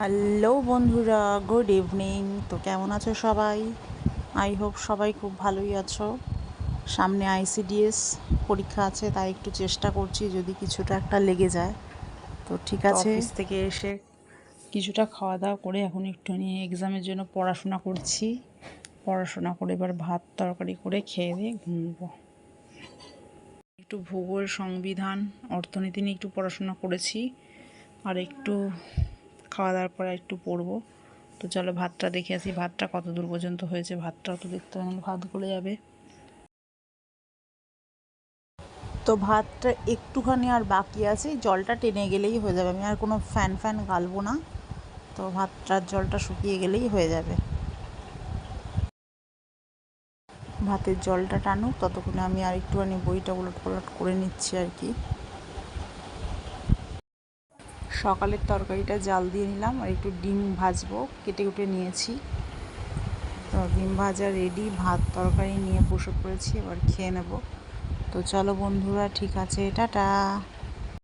Hello বন্ধুরা, good evening. তো কেমন আছো সবাই? আই হোপ সবাই খুব ভালোই আছো। সামনে আইসিডিএস পরীক্ষা আছে, তাই একটু চেষ্টা করছি যদি কিছুটা একটা লেগে যায় তো ঠিক আছে। অফিস থেকে এসে কিছুটা খাওয়া দাওয়া করে এখন একটু নিয়ে এক্সামের জন্য পড়াশোনা করছি। পড়াশোনা করে এবার ভাত তরকারি করে খেয়ে দিয়ে ঘুমবো। একটু ভূগোল, সংবিধান, অর্থনীতি নিয়ে একটু পড়াশোনা করেছি, আর একটু খাওয়া দাওয়ার পরে একটু পড়বো। তো চলো ভাতটা দেখে আসি, ভাতটা কত দূর পর্যন্ত হয়েছে। ভাতটাও তো দেখতে হবে, ভাত গলে যাবে। তো ভাতটা একটুখানি আর বাকি আছে, জলটা টেনে গেলেই হয়ে যাবে। আমি আর কোনো ফ্যান গালবো না, তো ভাতটার জলটা শুকিয়ে গেলেই হয়ে যাবে। ভাতের জলটা টানুক, ততক্ষণে আমি আর একটুখানি বইটা উলট পালট করে নিচ্ছি আর কি। সকালের তরকারিটা জাল দিয়ে নিলাম, আর একটু ডিম ভাজবো, কেটে কুটে নিয়েছি। তো ডিম ভাজা রেডি, ভাত তরকারি নিয়ে বসে পড়েছি, এবার খেয়ে নেব। তো চলো বন্ধুরা, ঠিক আছে, টাটা।